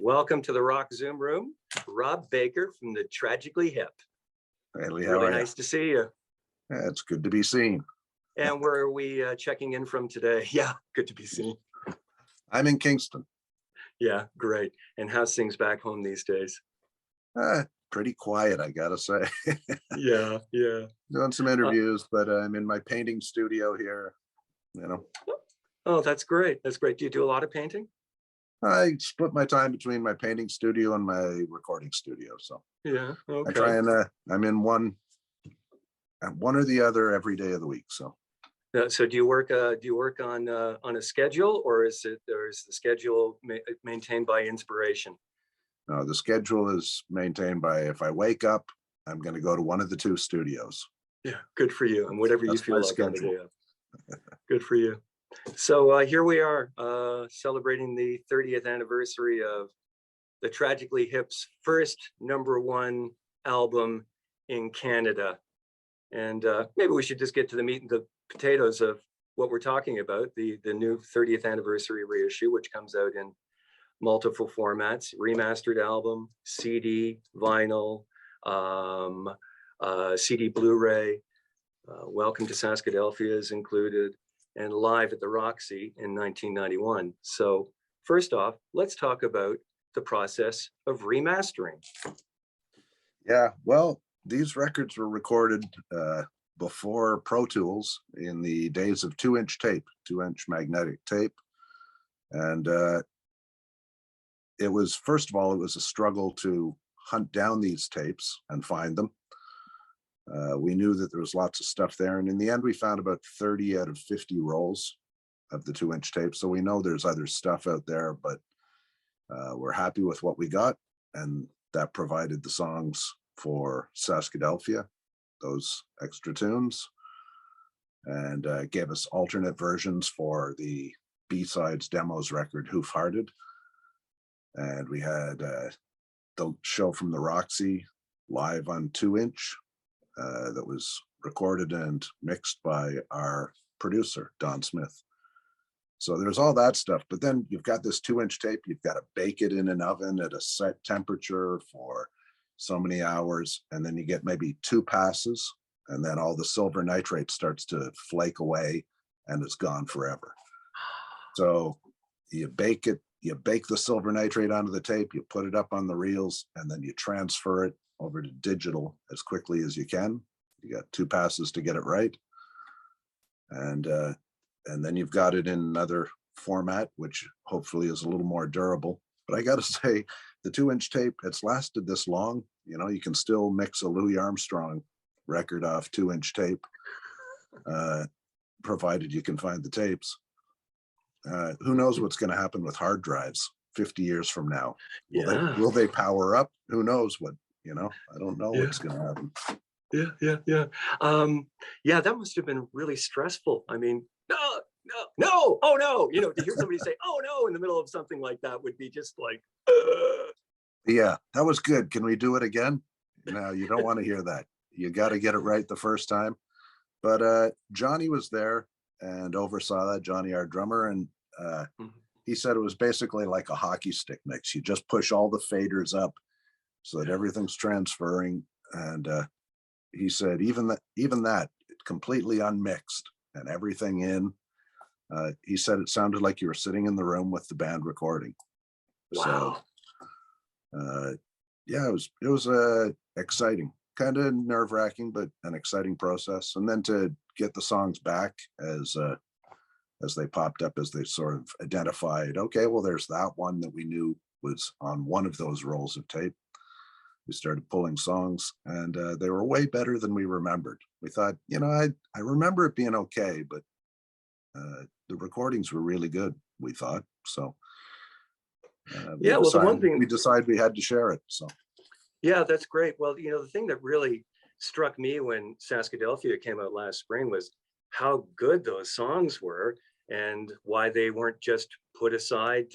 Welcome to the Rock Zoom Room. Rob Baker from the Tragically Hip. Lee, how Really are nice to see you. Yeah, it's good to be seen. And where are we checking in from today? Yeah, good to be seen. I'm in Kingston. Yeah, great. And how's things back home these days? Pretty quiet, I gotta say. Yeah, yeah. Doing some Uh, interviews, but I'm in my painting studio here. You know, oh, that's great. That's great. Do you do a lot of painting? I split my time between my painting studio and my recording studio. So Yeah, I okay. try and I'm in one or the other every day of the week. So So do you work on a schedule, or is the schedule maintained by inspiration? the schedule is maintained by if I wake up, I'm going to go to one of the two studios. Yeah, good for you. And whatever you That's my feel like on the schedule. day of. Good for you. So here we are celebrating the 30th anniversary of the Tragically Hip's first #1 album in Canada. And maybe we should just get to the meat and the potatoes of what we're talking about, the new 30th anniversary reissue, which comes out in multiple formats: remastered album, CD, vinyl, CD Blu-ray, Welcome to Saskadelphia is included, and live at the Roxy in 1991. So first off, let's talk about the process of remastering. Yeah, well, these records were recorded before Pro Tools in the days of 2-inch tape, 2-inch magnetic tape. And it was, first of all, it was a struggle to hunt down these tapes and find them. We knew that there was lots of stuff there. And in the end, we found about 30 out of 50 rolls of the 2-inch tape. So we know there's other stuff out there, but we're happy with what we got. And that provided the songs for Saskadelphia, those extra tunes, and gave us alternate versions for the B-sides demos record, Hoof Hearted. And we had the show from the Roxy live on 2-inch that was recorded and mixed by our producer, Don Smith. So there's all that stuff, but then you've got this 2-inch tape, you've got to bake it in an oven at a set temperature for so many hours, and then you get maybe 2 passes, and then all the silver nitrate starts to flake away and it's gone forever. So you bake it, you bake the silver nitrate onto the tape, you put it up on the reels, and then you transfer it over to digital as quickly as you can. You got 2 passes to get it right. And then you've got it in another format, which hopefully is a little more durable. But I got to say, the 2-inch tape, it's lasted this long. You know, you can still mix a Louis Armstrong record off 2-inch tape, provided you can find the tapes. Who knows what's going to happen with hard drives 50 years from now? Will they power up? Who knows what, you know, I don't know what's going to happen. Yeah, that must have been really stressful. I mean, no, oh no, you know, to hear somebody say, oh no, in the middle of something like that would be just like, Yeah, that was good. Can we do it again? No, you don't want to hear that. You got to get it right the first time. But Johnny was there and oversaw that, Johnny, our drummer, and he said it was basically like a hockey stick mix. You just push all the faders up so that everything's transferring. And he said even that completely unmixed and everything in. He said it sounded like you were sitting in the room with the band recording. wow. So yeah, it was exciting, kind of nerve-wracking, but an exciting process. And then to get the songs back as they popped up, as they sort of identified, okay, well, there's that one that we knew was on one of those rolls of tape. We started pulling songs, and they were way better than we remembered. We thought, you know, I remember it being okay, but the recordings were really good, we thought. So Yeah, well, the one thing we decided we had to share it. So yeah, that's great. Well, you know, the thing that really struck me when Saskadelphia came out last spring was how good those songs were, and why they weren't just put aside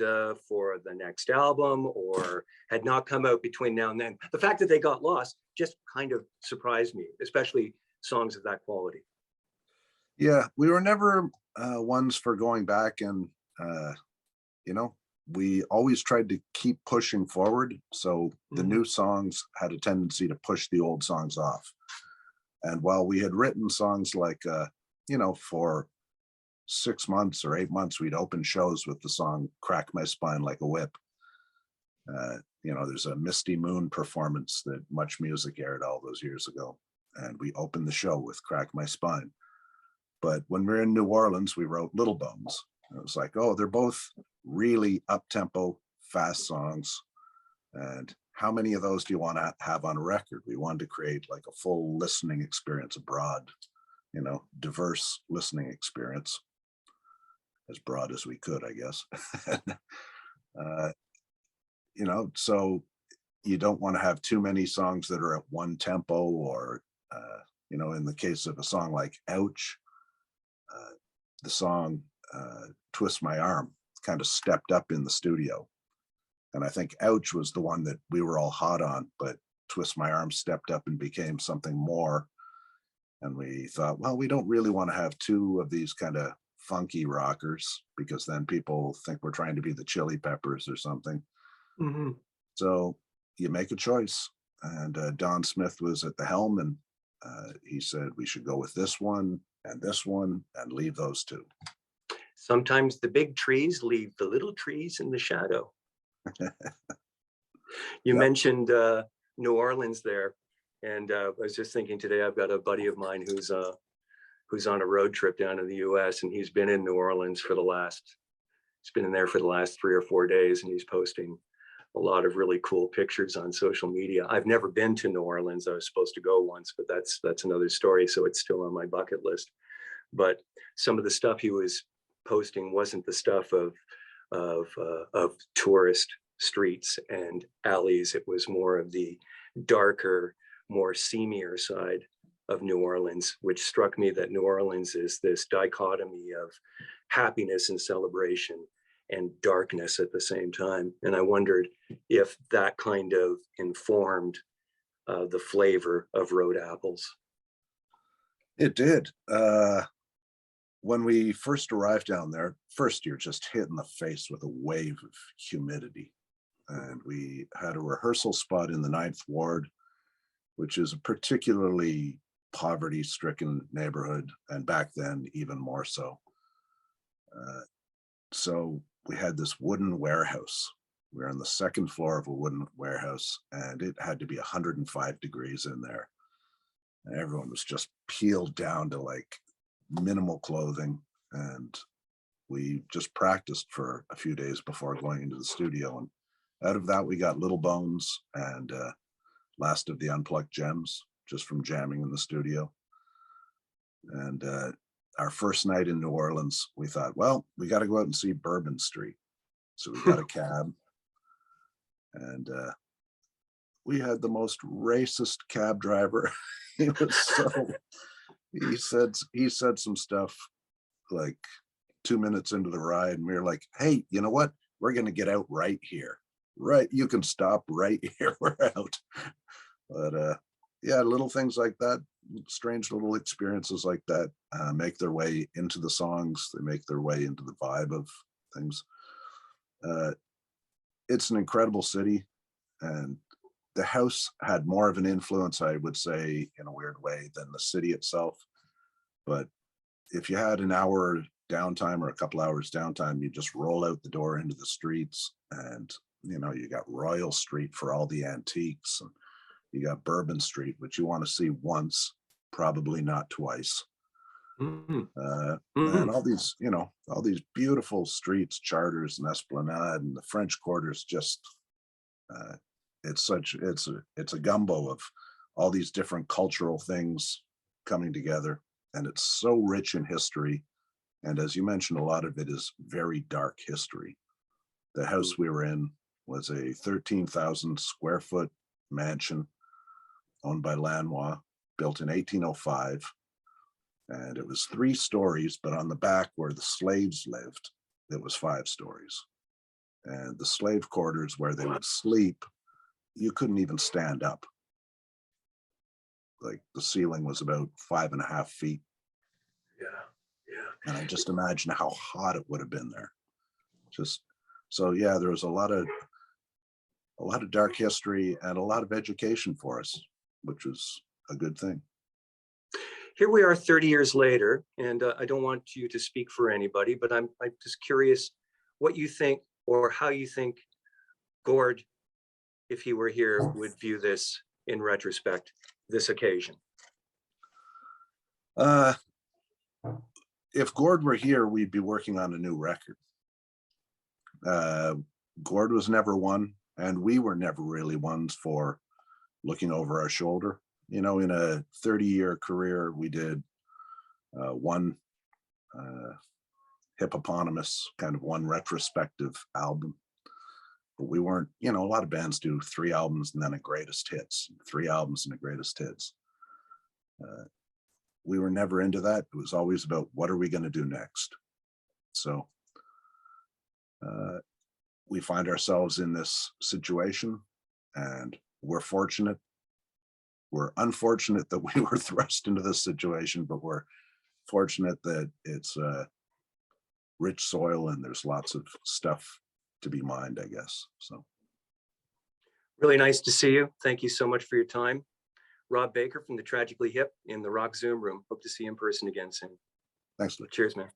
for the next album or had not come out between now and then. The fact that they got lost just kind of surprised me, especially songs of that quality. yeah, we were never ones for going back and you know, we always tried to keep pushing forward. So the Mhm. new songs had a tendency to push the old songs off. And while we had written songs like, for 6 months or 8 months, we'd open shows with the song Crack My Spine Like a Whip. There's a Misty Moon performance that Much Music aired all those years ago. And we opened the show with Crack My Spine. But when we were in New Orleans, we wrote Little Bones. It was like, oh, they're both really up-tempo, fast songs. And how many of those do you want to have on a record? We wanted to create like a full listening experience, a broad, diverse listening experience, as broad as we could, I guess. uh, so you don't want to have too many songs that are at one tempo, or, in the case of a song like Ouch, the song Twist My Arm kind of stepped up in the studio. And I think Ouch was the one that we were all hot on, but Twist My Arm stepped up and became something more. And we thought, well, we don't really want to have two of these kind of funky rockers, because then people think we're trying to be the Chili Peppers or something. Mhm. So you make a choice. And Don Smith was at the helm, and he said we should go with this one and leave those two. Sometimes the big trees leave the little trees in the shadow. You Yep. mentioned New Orleans there, and I was just thinking today, I've got a buddy of mine who's on a road trip down in the U.S., and he's been in New Orleans he's been in there for the last 3 or 4 days, and he's posting a lot of really cool pictures on social media. I've never been to New Orleans. I was supposed to go once, but that's another story. So it's still on my bucket list. But some of the stuff he was posting wasn't the stuff of tourist streets and alleys. It was more of the darker, more seamier side of New Orleans, which struck me that New Orleans is this dichotomy of happiness and celebration and darkness at the same time. And I wondered if that kind of informed the flavor of road apples. It did. When we first arrived down there, first you're just hit in the face with a wave of humidity. And we had a rehearsal spot in the Ninth Ward, which is a particularly poverty-stricken neighborhood, and back then even more so. So we had this wooden warehouse. We were on the second floor of a wooden warehouse, and it had to be 105 degrees in there. And everyone was just peeled down to like minimal clothing. And we just practiced for a few days before going into the studio. And out of that, we got Little Bones and Last of the Unplugged Gems, just from jamming in the studio. And our first night in New Orleans, we thought, well, we got to go out and see Bourbon Street. So we got a cab, and we had the most racist cab driver. He was so, he said some stuff like 2 minutes into the ride, and we were like, hey, you know what? We're going to get out right here. Right. You can stop right here. We're out. But yeah, little things like that, strange little experiences like that make their way into the songs. They make their way into the vibe of things. It's an incredible city, and the house had more of an influence, I would say, in a weird way, than the city itself. But if you had an hour downtime or a couple hours downtime, you just roll out the door into the streets, and you got Royal Street for all the antiques, and you got Bourbon Street, which you want to see once, probably not twice. Mhm. And Mhm. all these beautiful streets, Charters and Esplanade and the French Quarter's just, uh, it's a gumbo of all these different cultural things coming together, and it's so rich in history. And as you mentioned, a lot of it is very dark history. The house we were in was a 13,000 square foot mansion owned by Lanois, built in 1805. And it was 3 stories, but on the back where the slaves lived, it was 5 stories. And the slave quarters where they would sleep, you couldn't even stand up. Like the ceiling was about 5.5 feet. Yeah. Yeah. And I just imagine how hot it would have been there. Just So yeah, there was a lot of dark history and a lot of education for us, which was a good thing. Here we are 30 years later, and I don't want you to speak for anybody, but I'm just curious what you think or how you think Gord, if he were here, would view this in retrospect, this occasion. If Gord were here, we'd be working on a new record. Gord was never one, and we were never really ones for looking over our shoulder. You know, in a 30-year career, we did one hippoponymous, kind of one retrospective album. But we weren't, you know, a lot of bands do 3 albums and then a greatest hits, 3 albums and a greatest hits. We were never into that. It was always about what are we going to do next? So we find ourselves in this situation, and we're fortunate. We're unfortunate that we were thrust into this situation, but we're fortunate that it's rich soil and there's lots of stuff to be mined, I guess. So Really nice to see you. Thank you so much for your time. Rob Baker from the Tragically Hip in the Rock Zoom room. Hope to see you in person again soon. thanks, Luke. Cheers, man.